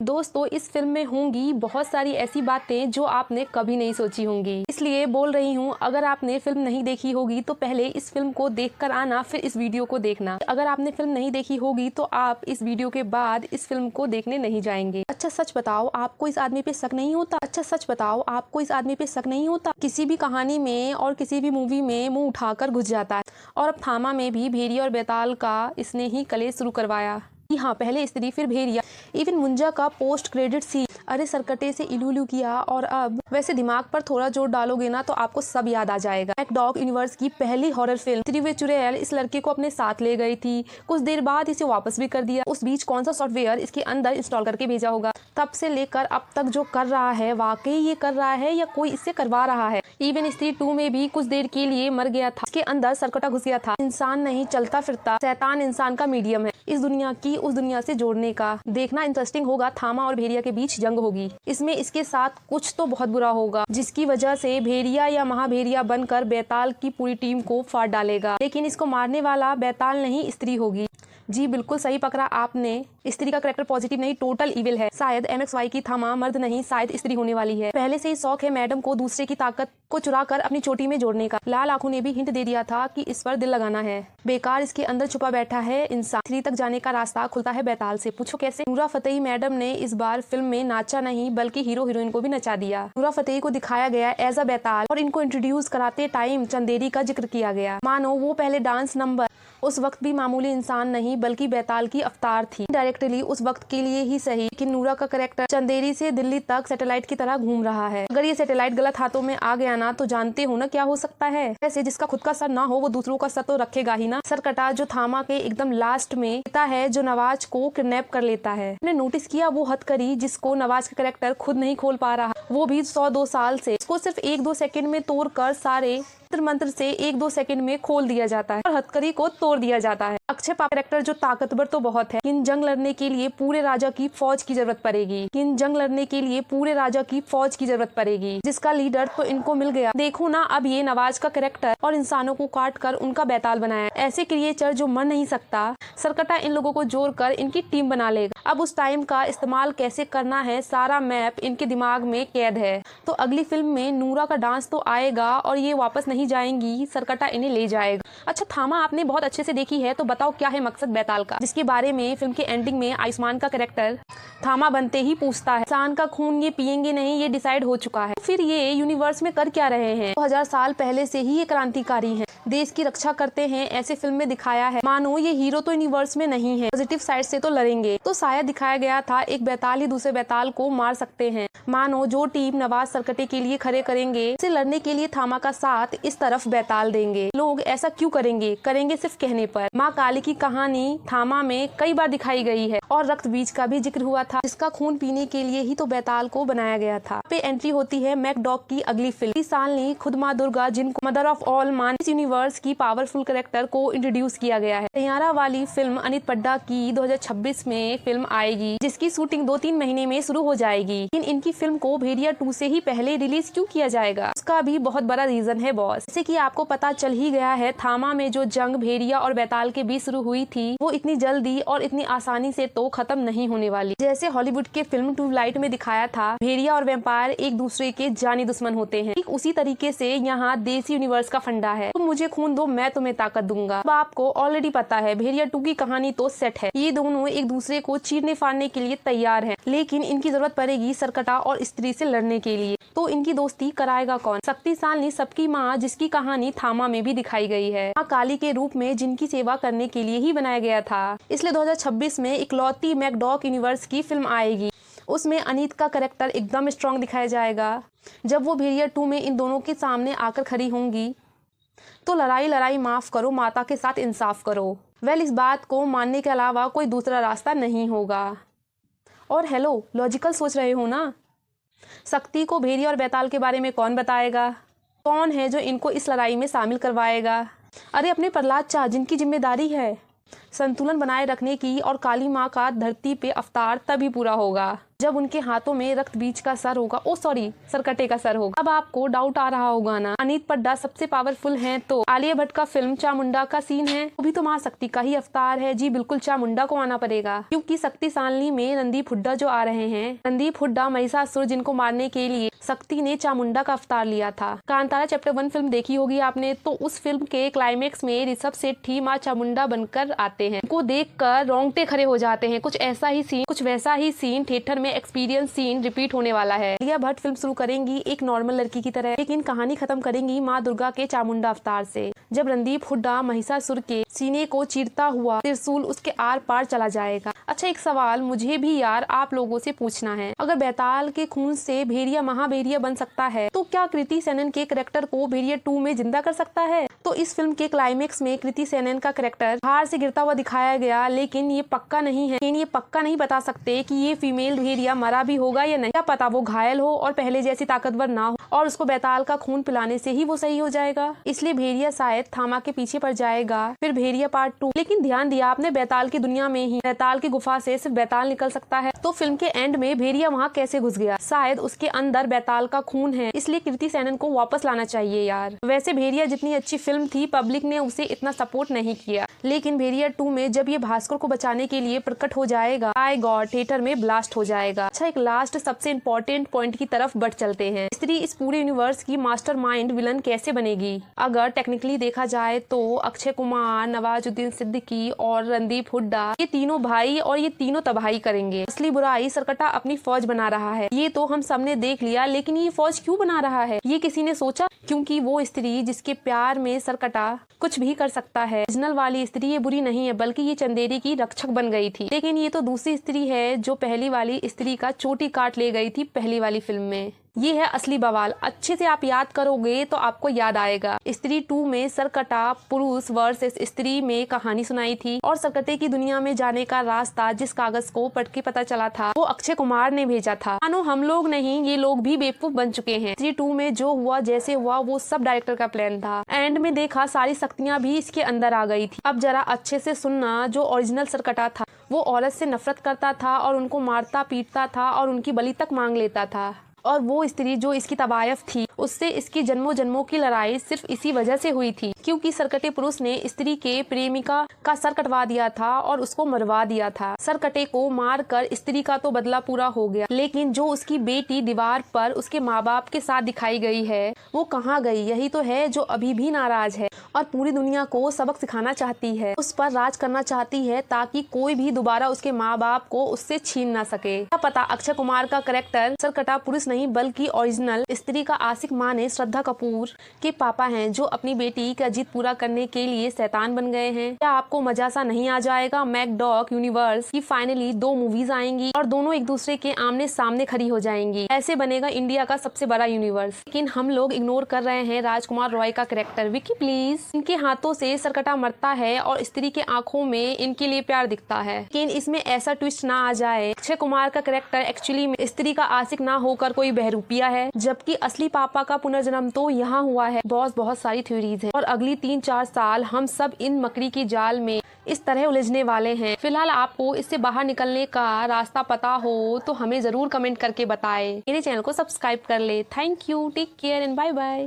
दोस्तों, इस फिल्म में होंगी बहुत सारी ऐसी बातें जो आपने कभी नहीं सोची होंगी, इसलिए बोल रही हूँ अगर आपने फिल्म नहीं देखी होगी तो पहले इस फिल्म को देखकर आना, फिर इस वीडियो को देखना। अगर आपने फिल्म नहीं देखी होगी तो आप इस वीडियो के बाद इस फिल्म को देखने नहीं जाएंगे। अच्छा सच बताओ, आपको इस आदमी पे शक नहीं होता? अच्छा सच बताओ, आपको इस आदमी पे शक नहीं होता? किसी भी कहानी में और किसी भी मूवी में मुंह उठाकर घुस जाता है, और अब थामा में भी भेड़िया और बेताल का इसने ही कलेश शुरू करवाया। हाँ, पहले स्त्री फिर भेड़िया, इवन मुंजा का पोस्ट क्रेडिट सीन, अरे सरकटे से इलू किया। और अब वैसे दिमाग पर थोड़ा जोर डालोगे ना तो आपको सब याद आ जाएगा। मैकडॉग यूनिवर्स की पहली हॉरर फिल्म त्रिवे चुड़ैल इस लड़के को अपने साथ ले गई थी, कुछ देर बाद इसे वापस भी कर दिया। उस बीच कौन सा सॉफ्टवेयर इसके अंदर इंस्टॉल करके भेजा होगा। तब से लेकर अब तक जो कर रहा है, वाकई ये कर रहा है या कोई इससे करवा रहा है। इवन स्त्री 2 में भी कुछ देर के लिए मर गया था, इसके अंदर सरकटा घुस गया था। इंसान नहीं, चलता फिरता शैतान इंसान का मीडियम है, इस दुनिया की उस दुनिया से जोड़ने का। देखना इंटरेस्टिंग होगा, थामा और भेड़िया के बीच जंग होगी। इसमें इसके साथ कुछ तो बहुत बुरा होगा, जिसकी वजह से भेड़िया या महाभेड़िया बनकर बेताल की पूरी टीम को फाड़ डालेगा। लेकिन इसको मारने वाला बेताल नहीं, स्त्री होगी। जी बिल्कुल सही पकड़ा आपने, स्त्री का करैक्टर पॉजिटिव नहीं, टोटल इविल है। शायद MXY की थामा मर्द नहीं, शायद स्त्री होने वाली है। पहले से ही शौक है मैडम को दूसरे की ताकत को चुरा कर अपनी चोटी में जोड़ने का। लाल आंखों ने भी हिंट दे दिया था कि इस पर दिल लगाना है। बेकार इसके अंदर छुपा बैठा है इंसान। स्त्री तक जाने का रास्ता खुलता है बेताल से। पूछो कैसे? नूरा फतेही मैडम ने इस बार फिल्म में नाचा नहीं बल्कि हीरो हीरोइन को भी नचा दिया। नूरा फतेही को दिखाया गया एज अ बेताल, और इनको इंट्रोड्यूस कराते टाइम चंदेरी का जिक्र किया गया। मानो वो पहले डांस नंबर उस वक्त भी मामूली इंसान नहीं बल्कि बेताल की अवतार थी। डायरेक्टली उस वक्त के लिए ही सही कि नूरा का कैरेक्टर चंदेरी से दिल्ली तक सैटेलाइट की तरह घूम रहा है। अगर ये सैटेलाइट गलत हाथों में आ गया ना तो जानते हो ना क्या हो सकता है। वैसे जिसका खुद का सर ना हो वो दूसरों का सर तो रखेगा ही ना। सरकटा जो थामा के एकदम लास्ट में होता है, जो नवाज को किडनैप कर लेता है। आपने नोटिस किया वो हथकड़ी जिसको नवाज का कैरेक्टर खुद नहीं खोल पा रहा, वो भी 100-2 साल से, उसको सिर्फ 1-2 सेकंड में तोड़कर सारे मंत्र से 1-2 सेकंड में खोल दिया जाता है और हथकड़ी को तोड़ दिया जाता है। अक्षय पाप कैरेक्टर जो ताकतवर तो बहुत है, लेकिन जंग लड़ने के लिए पूरे राजा की फौज की जरूरत पड़ेगी। लेकिन जंग लड़ने के लिए पूरे राजा की फौज की जरूरत पड़ेगी, जिसका लीडर तो इनको मिल गया। देखो ना, अब ये नवाज का कैरेक्टर और इंसानों को काट कर उनका बेताल बनाया। ऐसे क्रिएचर जो मर नहीं सकता, सरकटा इन लोगों को जोड़कर इनकी टीम बना लेगा। अब उस टाइम का इस्तेमाल कैसे करना है, सारा मैप इनके दिमाग में कैद है। तो अगली फिल्म में नूरा का डांस तो आएगा और ये वापस नहीं जाएंगी, सरकटा इन्हें ले जाएगा। अच्छा थामा आपने बहुत अच्छे से देखी है, तो बताओ क्या है मकसद बेताल का, जिसके बारे में फिल्म के एंडिंग में आयुष्मान का कैरेक्टर थामा बनते ही पूछता है। इंसान का खून ये पियेंगे नहीं, ये डिसाइड हो चुका है। फिर ये यूनिवर्स में कर क्या रहे हैं? 2000 साल पहले से ही ये क्रांतिकारी हैं, देश की रक्षा करते हैं, ऐसे फिल्म में दिखाया है। मानो ये हीरो तो यूनिवर्स में नहीं है, पॉजिटिव साइड से तो लड़ेंगे। तो शायद दिखाया गया था एक बेताल ही दूसरे बेताल को मार सकते हैं। मानो जो टीम नवाज सरकटे के लिए खड़े करेंगे, उसे लड़ने के लिए थामा का साथ इस तरफ बेताल देंगे। लोग ऐसा क्यों करेंगे? करेंगे सिर्फ कहने पर। माँ काली की कहानी थामा में कई बार दिखाई गई है और रक्त बीज का भी जिक्र हुआ था, जिसका खून पीने के लिए ही तो बेताल को बनाया गया था। पे एंट्री होती है मैकडॉग की अगली फिल्म। इस साल ने खुद माँ दुर्गा, जिनको मदर ऑफ ऑल मान, इस यूनिवर्स की पावरफुल कैरेक्टर को इंट्रोड्यूस किया गया है। तैयारा वाली फिल्म अनित पड्डा की 2026 में फिल्म आएगी, जिसकी शूटिंग 2-3 महीने में शुरू हो जाएगी। लेकिन इनकी फिल्म को भेड़िया 2 से ही पहले रिलीज क्यों किया जाएगा? उसका भी बहुत बड़ा रीजन है बॉस। जैसे कि आपको पता चल ही गया है, थामा में जो जंग भेड़िया और बेताल के बीच शुरू हुई थी, वो इतनी जल्दी और इतनी आसानी से तो खत्म नहीं होने वाली। जैसे हॉलीवुड के फिल्म ट्यूबलाइट में दिखाया था, भेड़िया और वैम्पायर एक दूसरे के जानी दुश्मन होते हैं, ठीक उसी तरीके से यहाँ देसी यूनिवर्स का फंडा है। तुम मुझे खून दो, मैं तुम्हें ताकत दूंगा। अब आपको ऑलरेडी पता है भेड़िया 2 की कहानी तो सेट है। ये दोनों एक दूसरे को चीरने फाड़ने के लिए तैयार है, लेकिन इनकी जरूरत पड़ेगी सरकटा और स्त्री से लड़ने के लिए। तो इनकी दोस्ती कराएगा कौन? शक्तिशाली सबकी माँ, जिसकी कहानी थामा में भी दिखाई गई है, माँ काली के रूप में, जिनकी सेवा करने के लिए ही बनाया गया था। इसलिए 2026 में इकलौती मैकडॉग यूनिवर्स की फिल्म आएगी। उसमें अनीत का कैरेक्टर एकदम स्ट्रॉन्ग दिखाया जाएगा। जब वो भेड़िया 2 में इन दोनों के सामने आकर खड़ी होंगी तो लड़ाई माफ करो, माता के साथ इंसाफ करो। वेल, इस बात को मानने के अलावा कोई दूसरा रास्ता नहीं होगा। और हेलो, लॉजिकल सोच रहे हो ना? शक्ति को भेड़िया और बेताल के बारे में कौन बताएगा? कौन है जो इनको इस लड़ाई में शामिल करवाएगा? अरे अपने प्रहलाद चा, जिनकी जिम्मेदारी है। संतुलन बनाए रखने की और काली माँ का धरती पे अवतार तभी पूरा होगा जब उनके हाथों में रक्त बीज का सर होगा, सरकटे का सर होगा। अब आपको डाउट आ रहा होगा ना, अनीत पड्डा सबसे पावरफुल हैं तो आलिया भट्ट का फिल्म चामुंडा का सीन है, वो भी तो माँ शक्ति का ही अवतार है। जी बिल्कुल, चामुंडा को आना पड़ेगा क्योंकि शक्ति सालनी में रणदीप हुड्डा जो आ रहे हैं, रणदीप हुड्डा महिषासुर जिनको मारने के लिए शक्ति ने चामुंडा का अवतार लिया था। कांतारा चैप्टर 1 फिल्म देखी होगी आपने, तो उस फिल्म के क्लाइमेक्स में ऋषभ सेठी माँ चामुंडा बनकर आते हैं। उनको देखकर रोंगटे खड़े हो जाते हैं। कुछ वैसा ही सीन थिएटर में एक्सपीरियंस सीन रिपीट होने वाला है। आलिया भट्ट फिल्म शुरू करेंगी एक नॉर्मल लड़की की तरह, लेकिन कहानी खत्म करेंगी माँ दुर्गा के चामुंडा अवतार से, जब रणदीप हुड्डा महिषासुर के सीने को चीरता हुआ त्रिशूल उसके आर पार चला जाएगा। अच्छा, एक सवाल मुझे भी यार आप लोगों से पूछना है, अगर बैताल के खून से भेड़िया महाभेड़िया बन सकता है तो क्या कृति सेनन के कैरेक्टर को भेड़िया 2 में जिंदा कर सकता है? तो इस फिल्म के क्लाइमेक्स में कृति सेनन का कैरेक्टर पहाड़ से गिरता हुआ दिखाया गया, लेकिन ये पक्का नहीं बता सकते कि ये फीमेल भेड़िया मरा भी होगा या नहीं। क्या पता वो घायल हो और पहले जैसी ताकतवर ना हो और उसको बैताल का खून पिलाने से ही वो सही हो जाएगा। इसलिए भेड़िया शायद थामा के पीछे पड़ जाएगा, फिर भेड़िया पार्ट 2। लेकिन ध्यान दिया आपने, बैताल की दुनिया में ही बैताल की गुफा से सिर्फ बैताल निकल सकता है, तो फिल्म के एंड में भेड़िया वहाँ कैसे घुस गया? शायद उसके अंदर बैताल का खून है, इसलिए कृति सेनन को वापस लाना चाहिए यार। वैसे भेड़िया जितनी अच्छी फिल्म थी, पब्लिक ने उसे इतना सपोर्ट नहीं किया, लेकिन भेड़िया 2 में जब ये भास्कर को बचाने के लिए प्रकट हो जाएगा, आई गॉड, थिएटर में ब्लास्ट हो जाएगा। अच्छा, एक लास्ट सबसे इम्पोर्टेंट पॉइंट की तरफ बढ़ चलते हैं। स्त्री इस पूरे यूनिवर्स की मास्टरमाइंड विलन कैसे बनेगी? अगर टेक्निकली देखा जाए तो अक्षय कुमार, नवाजुद्दीन सिद्दीकी और रणदीप हुड्डा, ये तीनों भाई और ये तीनों तबाही करेंगे। असली बुराई सरकटा अपनी फौज बना रहा है, ये तो हम सबने देख लिया, लेकिन ये फौज क्यों बना रहा है ये किसी ने सोचा? क्योंकि वो स्त्री जिसके प्यार में सरकटा कुछ भी कर सकता है। ओरिजिनल वाली स्त्री ये बुरी नहीं है, बल्कि ये चंदेरी की रक्षक बन गई थी, लेकिन ये तो दूसरी स्त्री है जो पहली वाली स्त्री का चोटी काट ले गई थी पहली वाली फिल्म में। ये है असली बवाल। अच्छे से आप याद करोगे तो आपको याद आएगा। स्त्री 2 में सरकटा पुरुष वर्सेस स्त्री में कहानी सुनाई थी और सरकटे की दुनिया में जाने का रास्ता जिस कागज को पढ़ के पता चला था वो अक्षय कुमार ने भेजा था। मानो हम लोग नहीं, ये लोग भी बेवकूफ बन चुके हैं। स्त्री 2 में जो हुआ जैसे हुआ वो सब डायरेक्टर का प्लान था। एंड में देखा सारी शक्तियाँ भी इसके अंदर आ गई थी। अब जरा अच्छे से सुनना, जो ओरिजिनल सरकटा था वो औरत से नफरत करता था और उनको मारता पीटता था और उनकी बलि तक मांग लेता था, और वो स्त्री जो इसकी तबायफ थी उससे इसकी जन्मों जन्मों की लड़ाई सिर्फ इसी वजह से हुई थी, क्योंकि सरकटे पुरुष ने स्त्री के प्रेमिका का सर कटवा दिया था और उसको मरवा दिया था। सरकटे को मार कर स्त्री का तो बदला पूरा हो गया, लेकिन जो उसकी बेटी दीवार पर उसके माँ बाप के साथ दिखाई गई है वो कहाँ गई? यही तो है जो अभी भी नाराज है और पूरी दुनिया को सबक सिखाना चाहती है, उस पर राज करना चाहती है ताकि कोई भी दोबारा उसके माँ बाप को उससे छीन ना सके। क्या पता अक्षय कुमार का कैरेक्टर सरकटा पुरुष नहीं बल्कि ओरिजिनल स्त्री का आशिक माने श्रद्धा कपूर के पापा हैं, जो अपनी बेटी का जिद पूरा करने के लिए शैतान बन गए हैं। क्या आपको मजा सा नहीं आ जाएगा? मैकडॉक यूनिवर्स की फाइनली 2 मूवीज आएंगी और दोनों एक दूसरे के आमने सामने खड़ी हो जाएंगी। ऐसे बनेगा इंडिया का सबसे बड़ा यूनिवर्स। लेकिन हम लोग इग्नोर कर रहे हैं राजकुमार रॉय का कैरेक्टर। विकी प्लीज, इनके हाथों से सरकटा मरता है और स्त्री के आंखों में इनके लिए प्यार दिखता है, लेकिन इसमें ऐसा ट्विस्ट ना आ जाए अक्षय कुमार का कैरेक्टर एक्चुअली में स्त्री का आशिक ना होकर कोई बहरूपिया है, जबकि असली पापा का पुनर्जन्म तो यहाँ हुआ है। बहुत सारी थ्योरीज है और अगली 3-4 साल हम सब इन मकड़ी की जाल में इस तरह उलझने वाले हैं। फिलहाल आपको इससे बाहर निकलने का रास्ता पता हो तो हमें जरूर कमेंट करके बताएं। मेरे चैनल को सब्सक्राइब कर ले। Thank you, take care and bye bye.